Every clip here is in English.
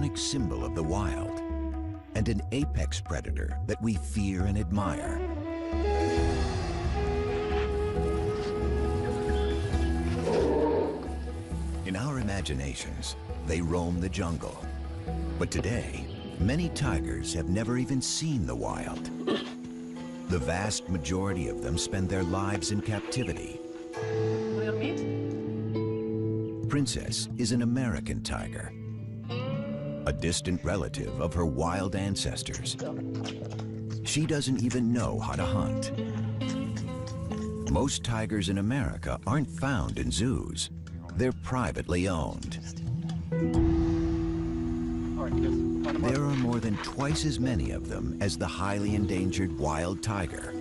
iconic symbol of the wild and an apex predator that we fear and admire. In our imaginations, they roam the jungle. But today, many tigers have never even seen the wild. The vast majority of them spend their lives in captivity. Princess is an American tiger, a distant relative of her wild ancestors. She doesn't even know how to hunt. Most tigers in America aren't found in zoos. They're privately owned. There are more than twice as many of them as the highly endangered wild tiger.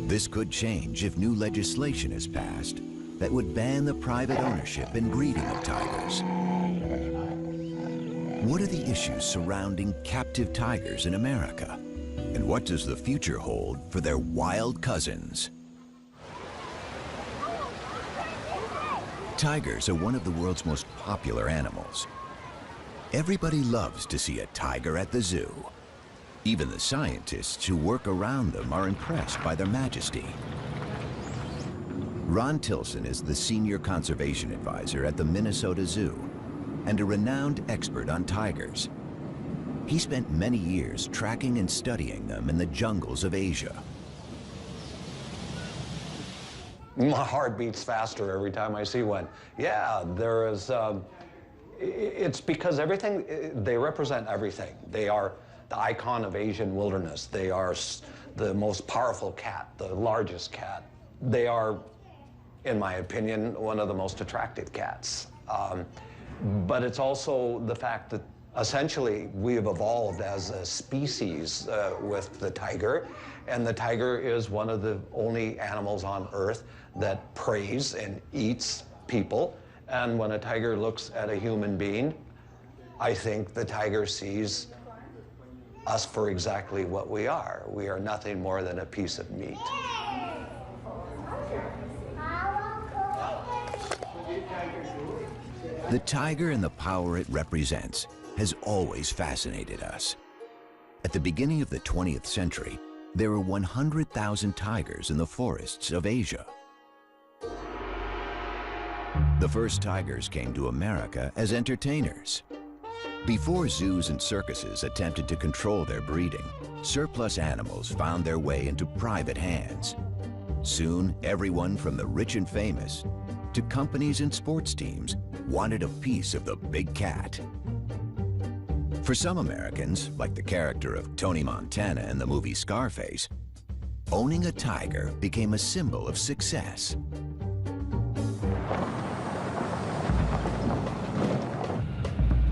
This could change if new legislation is passed that would ban the private ownership and breeding of tigers. What are the issues surrounding captive tigers in America? And what does the future hold for their wild cousins? Tigers are one of the world's most popular animals. Everybody loves to see a tiger at the zoo. Even the scientists who work around them are impressed by their majesty. Ron Tilson is the senior conservation advisor at the Minnesota Zoo and a renowned expert on tigers. He spent many years tracking and studying them in the jungles of Asia. My heart beats faster every time I see one. Yeah, there is, it's because they represent everything. They are the icon of Asian wilderness. They are the most powerful cat, the largest cat. They are, in my opinion, one of the most attractive cats. But it's also the fact that essentially we have evolved as a species with the tiger, and the tiger is one of the only animals on Earth that preys and eats people. And when a tiger looks at a human being, I think the tiger sees us for exactly what we are. We are nothing more than a piece of meat. The tiger and the power it represents has always fascinated us. At the beginning of the 20th century, there were 100,000 tigers in the forests of Asia. The first tigers came to America as entertainers. Before zoos and circuses attempted to control their breeding, surplus animals found their way into private hands. Soon, everyone from the rich and famous to companies and sports teams wanted a piece of the big cat. For some Americans, like the character of Tony Montana in the movie Scarface, owning a tiger became a symbol of success.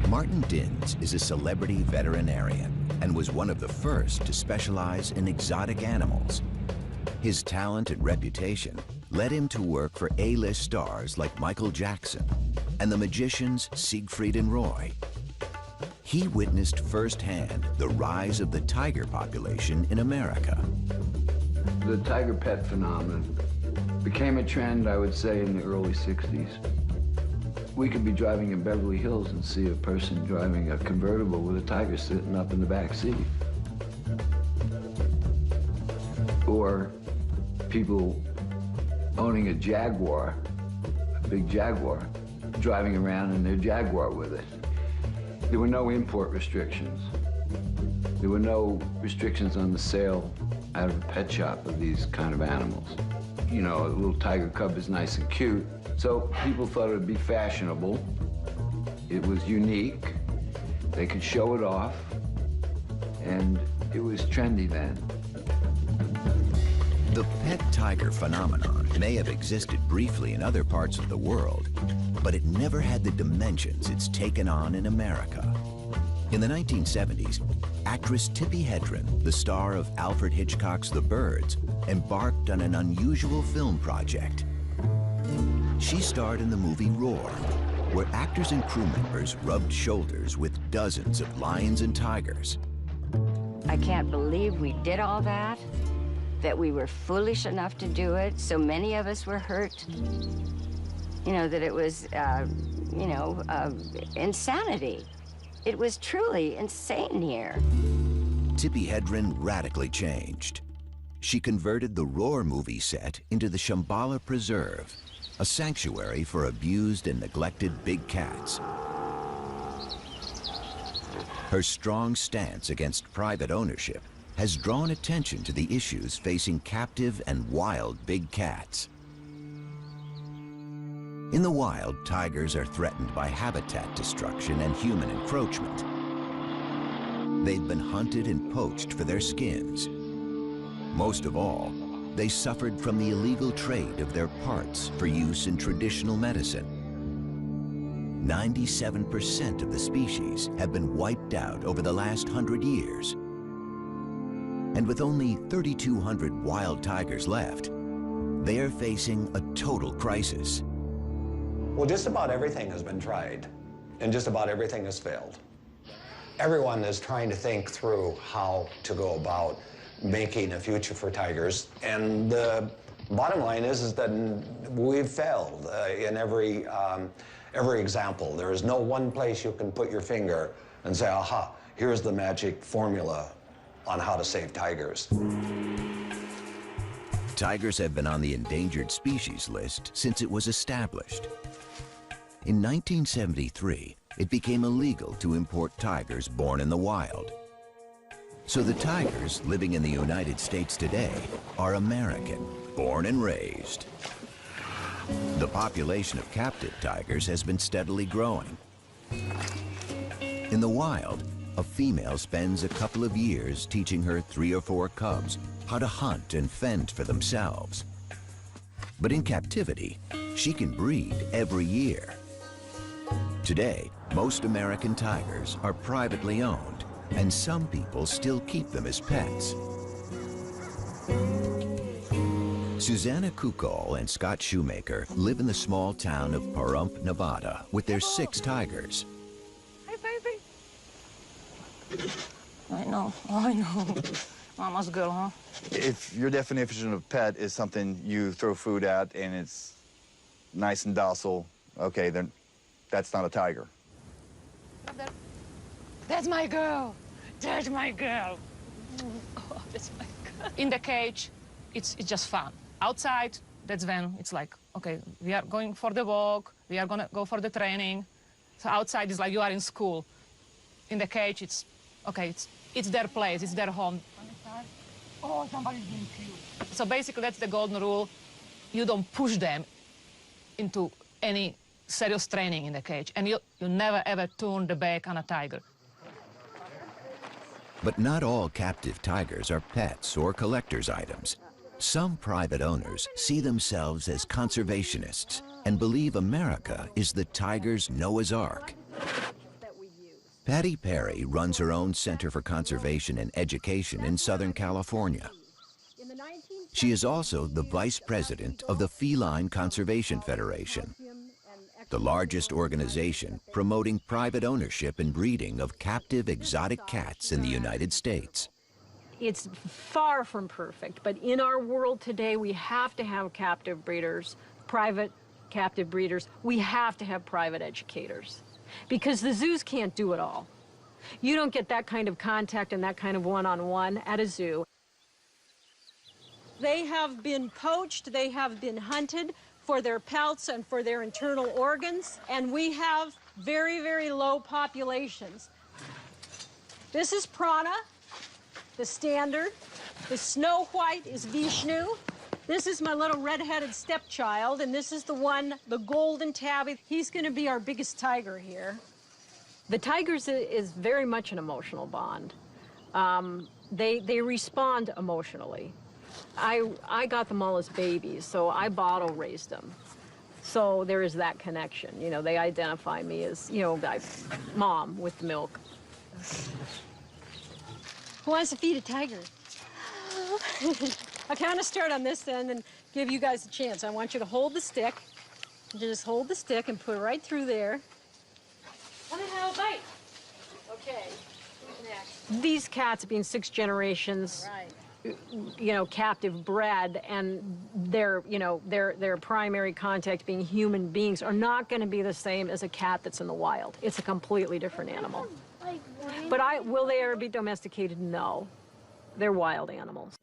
Martin Dins is a celebrity veterinarian and was one of the first to specialize in exotic animals. His talent and reputation led him to work for A-list stars like Michael Jackson and the magicians Siegfried and Roy. He witnessed firsthand the rise of the tiger population in America. The tiger pet phenomenon became a trend, I would say, in the early 60s. We could be driving in Beverly Hills and see a person driving a convertible with a tiger sitting up in the back seat. Or people owning a Jaguar, a big Jaguar, driving around in their Jaguar with it. There were no import restrictions. There were no restrictions on the sale out of a pet shop of these kind of animals. You know, a little tiger cub is nice and cute, so people thought it would be fashionable. It was unique. They could show it off, and it was trendy then. The pet tiger phenomenon may have existed briefly in other parts of the world, but it never had the dimensions it's taken on in America. In the 1970s, actress Tippi Hedren, the star of Alfred Hitchcock's The Birds, embarked on an unusual film project. She starred in the movie Roar, where actors and crew members rubbed shoulders with dozens of lions and tigers. I can't believe we did all that we were foolish enough to do it. So many of us were hurt. you know, that it was, insanity. It was truly insane here. Tippi Hedren radically changed. She converted the Roar movie set into the Shambhala Preserve, a sanctuary for abused and neglected big cats. Her strong stance against private ownership has drawn attention to the issues facing captive and wild big cats. In the wild, tigers are threatened by habitat destruction and human encroachment. They've been hunted and poached for their skins. Most of all, they suffered from the illegal trade of their parts for use in traditional medicine. 97% of the species have been wiped out over the last 100 years. And with only 3,200 wild tigers left, they are facing a total crisis. Well, just about everything has been tried, and just about everything has failed. Everyone is trying to think through how to go about making a future for tigers, and the bottom line is that we've failed in every example. There is no one place you can put your finger and say, aha, here's the magic formula on how to save tigers. Tigers have been on the endangered species list since it was established. In 1973, it became illegal to import tigers born in the wild. So the tigers living in the United States today are American, born and raised. The population of captive tigers has been steadily growing. In the wild, a female spends a couple of years teaching her 3 or 4 cubs how to hunt and fend for themselves. But in captivity, she can breed every year. Today, most American tigers are privately owned, and some people still keep them as pets. Susanna Kukol and Scott Shoemaker live in the small town of Pahrump, Nevada, with their 6 tigers. Hi, baby. I know. Mama's girl, huh? If your definition of pet is something you throw food at and it's nice and docile, okay, then that's not a tiger. That's my girl. That's my girl. Oh, that's my girl. In the cage, it's just fun. Outside, that's when it's like, okay, we are going for the walk, we are gonna go for the training. So outside is like you are in school. In the cage, it's, okay, it's their place, it's their home. Oh, somebody's being cute. So basically, that's the golden rule. You don't push them into any serious training in the cage, and you never ever turn the back on a tiger. But not all captive tigers are pets or collector's items. Some private owners see themselves as conservationists and believe America is the tiger's Noah's Ark. Patty Perry runs her own Center for Conservation and Education in Southern California. She is also the vice president of the Feline Conservation Federation, the largest organization promoting private ownership and breeding of captive exotic cats in the United States. It's far from perfect, but in our world today, we have to have captive breeders, private captive breeders. We have to have private educators, because the zoos can't do it all. You don't get that kind of contact and that kind of one-on-one at a zoo. They have been poached, they have been hunted for their pelts and for their internal organs, and we have very, very low populations. This is Prana, the standard. The Snow White is Vishnu. This is my little red-headed stepchild, and this is the one, the golden tabby. He's gonna be our biggest tiger here. The tigers is very much an emotional bond. They respond emotionally. I got them all as babies, so I bottle raised them. So there is that connection. You know, they identify me as, you know, mom with the milk. Who wants to feed a tiger? I'll kind of start on this end and give you guys a chance. I want you to hold the stick. Just hold the stick and put it right through there. Come and have a bite. Okay, who's next? These cats, being 6 generations, right, you know, captive bred, and their, you know, their primary contact being human beings, are not going to be the same as a cat that's in the wild. It's a completely different animal. But will they ever be domesticated? No. They're wild animals.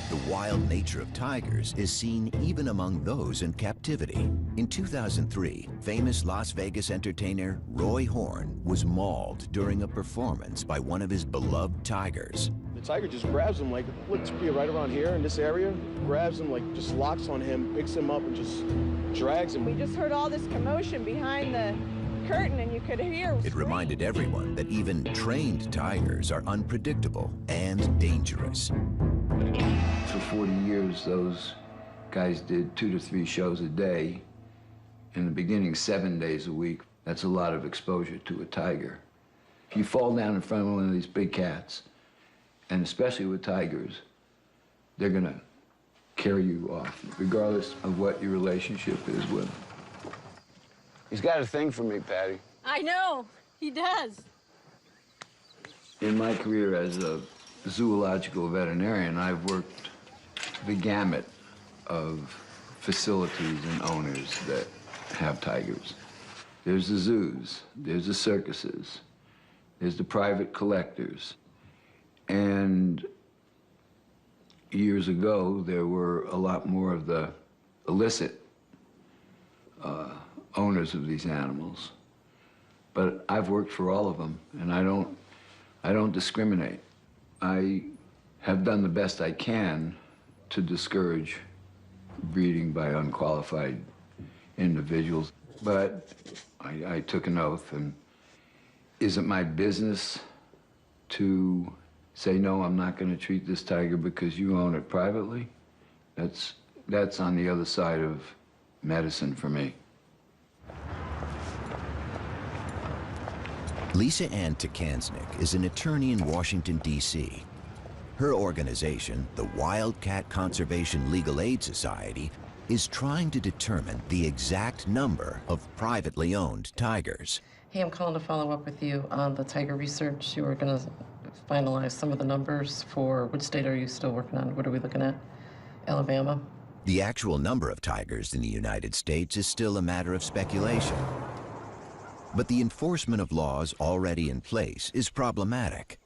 The wild nature of tigers is seen even among those in captivity. In 2003, famous Las Vegas entertainer Roy Horn was mauled during a performance by one of his beloved tigers. The tiger just grabs him, like, looks to be right around here in this area, grabs him, like, just locks on him, picks him up, and just drags him. We just heard all this commotion behind the curtain, and you could hear. It reminded everyone that even trained tigers are unpredictable and dangerous. For 40 years, those guys did 2 to 3 shows a day. In the beginning, 7 days a week. That's a lot of exposure to a tiger. If you fall down in front of one of these big cats, and especially with tigers, they're gonna carry you off, regardless of what your relationship is with them. He's got a thing for me, Patty. I know, he does. In my career as a zoological veterinarian, I've worked the gamut of facilities and owners that have tigers. There's the zoos, there's the circuses, there's the private collectors. And years ago, there were a lot more of the illicit owners of these animals. But I've worked for all of them, and I don't discriminate. I have done the best I can to discourage breeding by unqualified individuals, but I took an oath, and is it my business to say, no, I'm not going to treat this tiger because you own it privately? That's on the other side of medicine for me. Lisa Ann Takansnick is an attorney in Washington, D.C. Her organization, the Wildcat Conservation Legal Aid Society, is trying to determine the exact number of privately owned tigers. Hey, I'm calling to follow up with you on the tiger research. You were going to finalize some of the numbers for which state are you still working on? What are we looking at? Alabama? The actual number of tigers in the United States is still a matter of speculation. But the enforcement of laws already in place is problematic.